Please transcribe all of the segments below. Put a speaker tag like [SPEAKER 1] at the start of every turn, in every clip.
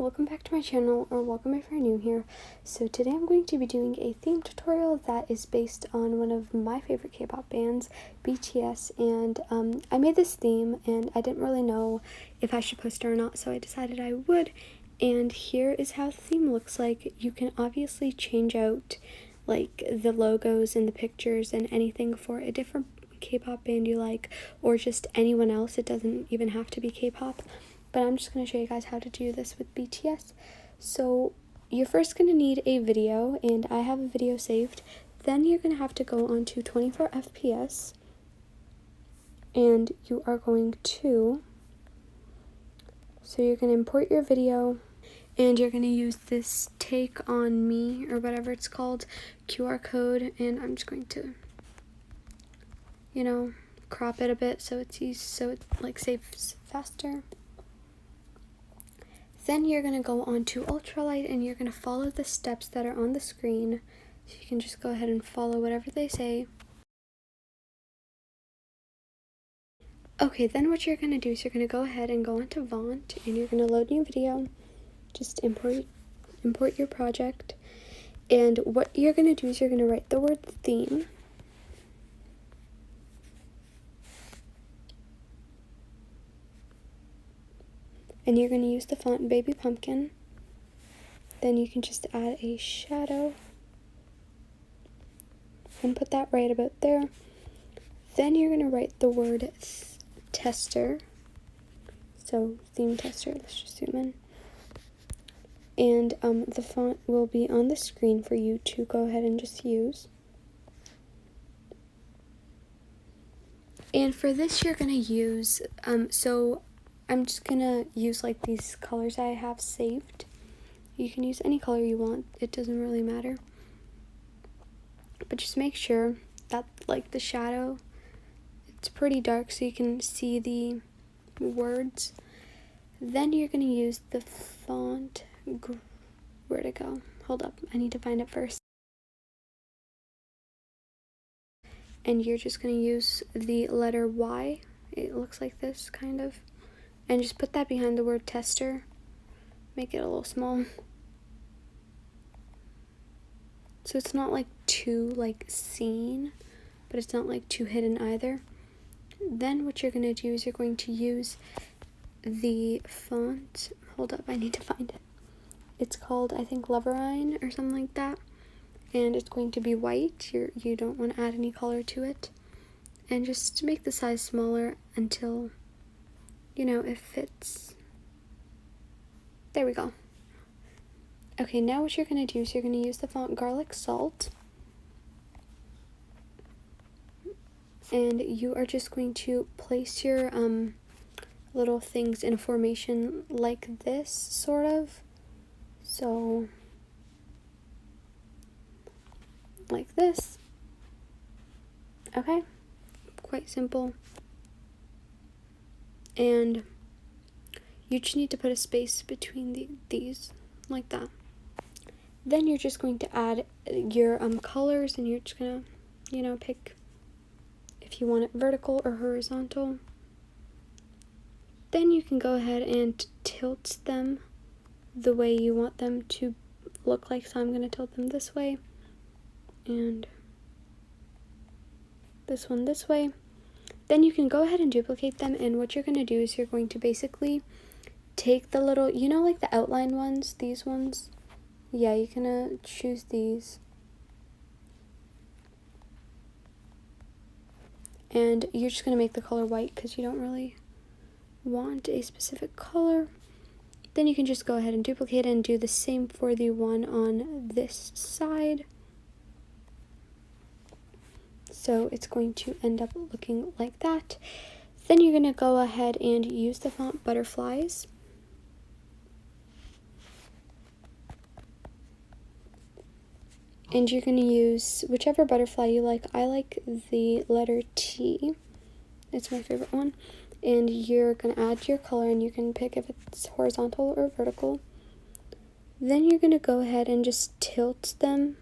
[SPEAKER 1] welcome back to my channel, or welcome if you're new here. So today I'm going to be doing a theme tutorial that is based on one of my favorite K-pop bands, BTS, and I made this theme and I didn't really know if I should post it or not, so I decided I would. And here is how the theme looks like. You can obviously change out like the logos and the pictures and anything for a different K-pop band you like, or just anyone else. It doesn't even have to be K-pop. But I'm just going to show you guys how to do this with BTS. So you're first going to need a video, and I have a video saved. Then you're going to have to go on to 24 FPS, and you are going to, so you're going to import your video, and you're going to use this Take On Me, or whatever it's called, QR code, and I'm just going to, crop it a bit so it's easy, so it like saves faster. Then you're going to go on to ultralight, and you're going to follow the steps that are on the screen. So you can just go ahead and follow whatever they say. Okay, then what you're going to do is you're going to go ahead and go onto Font, and you're going to load new video. Just import your project. And what you're going to do is you're going to write the word theme. And you're going to use the font Baby Pumpkin. Then you can just add a shadow and put that right about there. Then you're going to write the word tester. So theme tester, let's just zoom in. And the font will be on the screen for you to go ahead and just use. And for this you're going to use, so I'm just going to use like these colors I have saved. You can use any color you want, it doesn't really matter. But just make sure that like the shadow, it's pretty dark so you can see the words. Then you're going to use the font, where'd it go? Hold up, I need to find it first. And you're just going to use the letter Y. It looks like this, kind of. And just put that behind the word tester. Make it a little small. So it's not like too like seen, but it's not like too hidden either. Then what you're going to do is you're going to use the font. Hold up, I need to find it. It's called, I think, Loverine or something like that. And it's going to be white. You don't want to add any color to it. And just make the size smaller until, it fits. There we go. Okay, now what you're going to do is you're going to use the font Garlic Salt. And you are just going to place your little things in a formation like this, sort of. So, like this. Okay, quite simple. And you just need to put a space between these, like that. Then you're just going to add your colors, and you're just gonna, pick if you want it vertical or horizontal. Then you can go ahead and tilt them the way you want them to look like. So I'm gonna tilt them this way, and this one this way. Then you can go ahead and duplicate them, and what you're gonna do is you're going to basically take the little, like the outline ones, these ones. Yeah, you're gonna choose these. And you're just gonna make the color white because you don't really want a specific color. Then you can just go ahead and duplicate and do the same for the one on this side. So it's going to end up looking like that. Then you're gonna go ahead and use the font Butterflies. And you're going to use whichever butterfly you like. I like the letter T. It's my favorite one. And you're going to add your color, and you can pick if it's horizontal or vertical. Then you're going to go ahead and just tilt them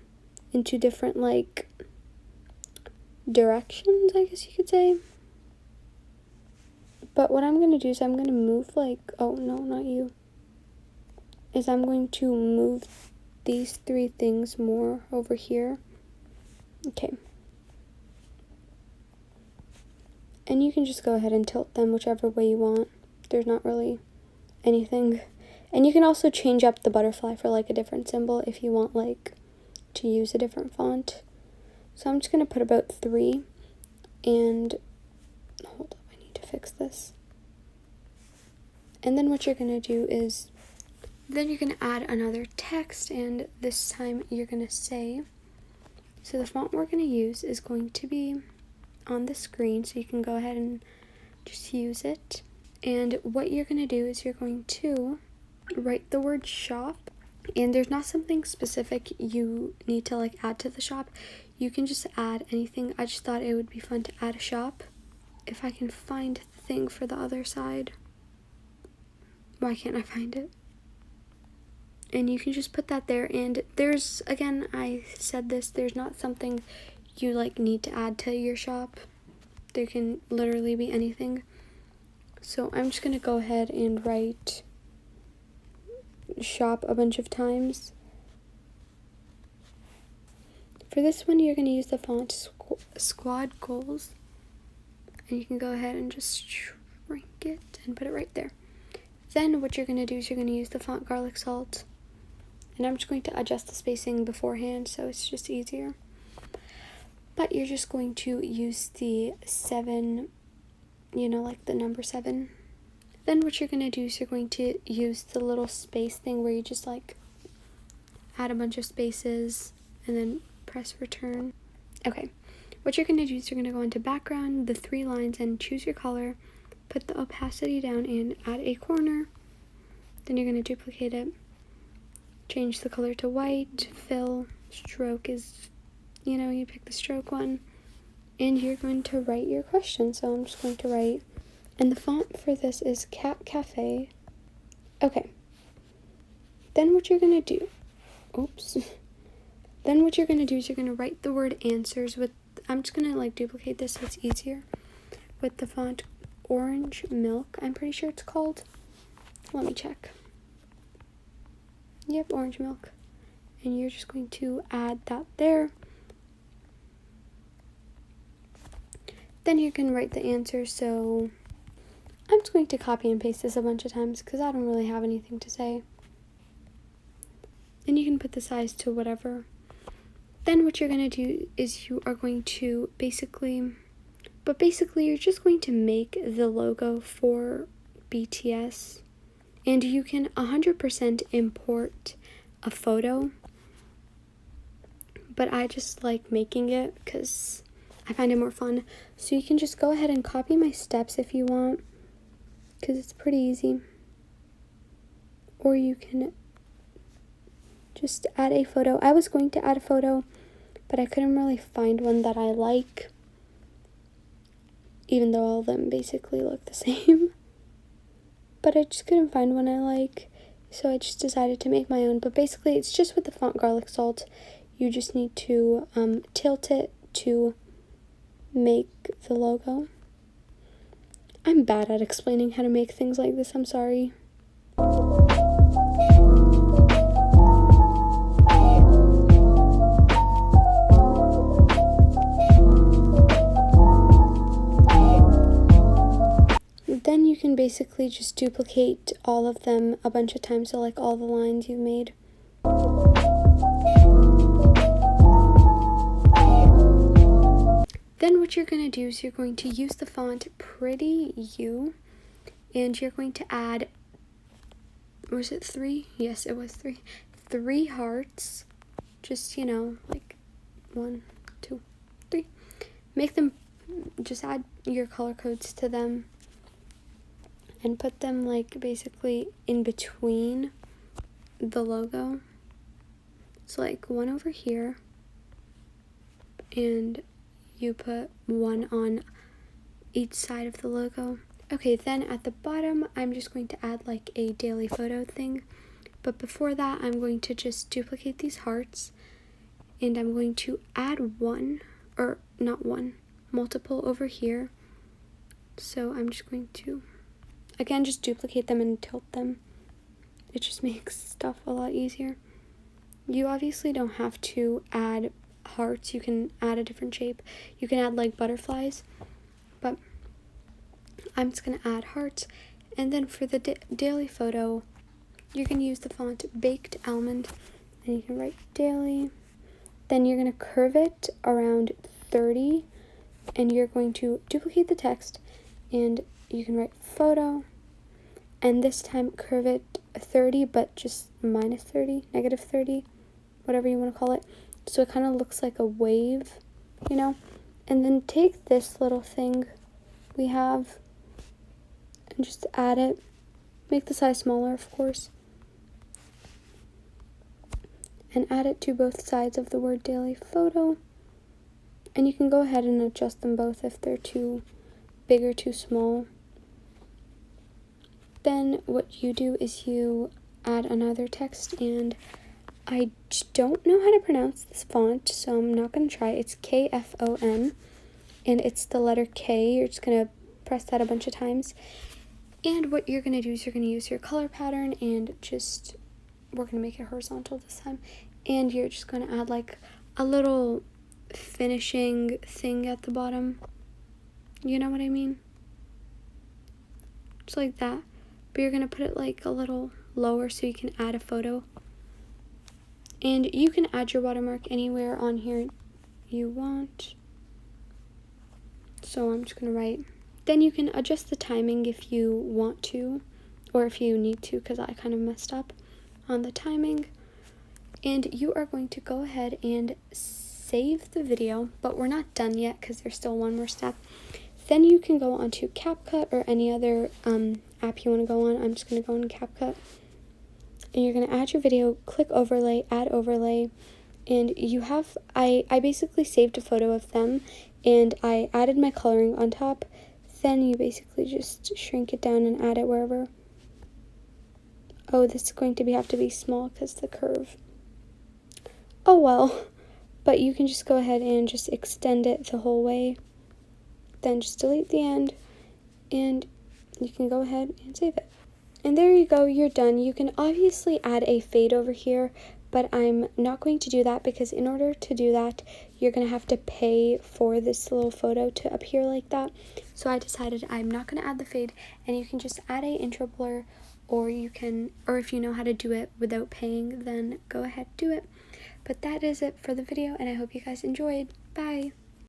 [SPEAKER 1] into different, like, directions, I guess you could say. But what I'm going to do is I'm going to move, like, oh, no, not you. is I'm going to move these three things more over here. Okay. And you can just go ahead and tilt them whichever way you want. There's not really anything. And you can also change up the butterfly for like a different symbol if you want like to use a different font. So I'm just going to put about 3, and hold up, I need to fix this. And then what you're going to do is, then you're going to add another text, and this time you're going to say, so the font we're going to use is going to be on the screen, so you can go ahead and just use it. And what you're going to do is you're going to write the word shop, and there's not something specific you need to like add to the shop. You can just add anything. I just thought it would be fun to add a shop. If I can find the thing for the other side. Why can't I find it? And you can just put that there, and there's, again, I said this, there's not something you like need to add to your shop. There can literally be anything. So I'm just going to go ahead and write shop a bunch of times. For this one, you're going to use the font Squad Goals, and you can go ahead and just shrink it and put it right there. Then what you're going to do is you're going to use the font Garlic Salt, and I'm just going to adjust the spacing beforehand so it's just easier. But you're just going to use the 7, you know, like the number 7. Then what you're going to do is you're going to use the little space thing where you just like add a bunch of spaces and then press return. Okay, what you're going to do is you're going to go into background, the 3 lines, and choose your color, put the opacity down and add a corner. Then you're going to duplicate it, change the color to white, fill, stroke is, you know, you pick the stroke one, and you're going to write your question. So I'm just going to write, and the font for this is Cat Cafe. Okay. Then what you're going to do, Then what you're going to do is you're going to write the word answers with, I'm just going to like duplicate this so it's easier, with the font Orange Milk, I'm pretty sure it's called. Let me check. Yep, Orange Milk. And you're just going to add that there. Then you can write the answer, so I'm just going to copy and paste this a bunch of times because I don't really have anything to say. And you can put the size to whatever. Then what you're going to do is you are going to basically you're just going to make the logo for BTS. And you can 100% import a photo. But I just like making it because I find it more fun. So you can just go ahead and copy my steps if you want, because it's pretty easy. Or you can just add a photo. I was going to add a photo, but I couldn't really find one that I like, even though all of them basically look the same. But I just couldn't find one I like, so I just decided to make my own. But basically it's just with the font Garlic Salt. You just need to tilt it to make the logo. I'm bad at explaining how to make things like this, I'm sorry. Then you can basically just duplicate all of them a bunch of times, so like all the lines you've made. Then what you're going to do is you're going to use the font Pretty You, and you're going to add, was it 3? Yes, it was 3. 3 hearts, just, you know, like 1, 2, 3. Make them, just add your color codes to them and put them like basically in between the logo. So like 1 over here, and you put 1 on each side of the logo. Okay, then at the bottom, I'm just going to add like a daily photo thing. But before that, I'm going to just duplicate these hearts, and I'm going to add 1, or not 1, multiple over here. So I'm just going to, again, just duplicate them and tilt them. it just makes stuff a lot easier. You obviously don't have to add hearts. You can add a different shape. You can add like butterflies, but I'm just going to add hearts. And then for the daily photo, you're going to use the font Baked Almond, and you can write daily. Then you're going to curve it around 30, and you're going to duplicate the text, and you can write photo, and this time curve it 30, but just minus 30, negative 30, whatever you want to call it. So it kind of looks like a wave, you know? And then take this little thing we have and just add it. Make the size smaller, of course. And add it to both sides of the word daily photo. And you can go ahead and adjust them both if they're too big or too small. Then what you do is you add another text, and I don't know how to pronounce this font, so I'm not going to try. It's KFON, and it's the letter K. You're just going to press that a bunch of times. And what you're going to do is you're going to use your color pattern, and just, we're going to make it horizontal this time. And you're just going to add like a little finishing thing at the bottom. You know what I mean? Just like that. But you're going to put it like a little lower so you can add a photo. And you can add your watermark anywhere on here you want. So I'm just going to write. Then you can adjust the timing if you want to, or if you need to, because I kind of messed up on the timing. And you are going to go ahead and save the video, but we're not done yet because there's still one more step. Then you can go onto CapCut or any other app you want to go on. I'm just going to go on CapCut. And you're going to add your video, click overlay, add overlay. And you have, I basically saved a photo of them, and I added my coloring on top. Then you basically just shrink it down and add it wherever. Oh, this is going to have to be small because the curve. Oh well, but you can just go ahead and just extend it the whole way. Then just delete the end, and you can go ahead and save it. And there you go, you're done. You can obviously add a fade over here, but I'm not going to do that because in order to do that, you're going to have to pay for this little photo to appear like that. So I decided I'm not going to add the fade, and you can just add a intro blur, or if you know how to do it without paying, then go ahead, do it. But that is it for the video, and I hope you guys enjoyed. Bye!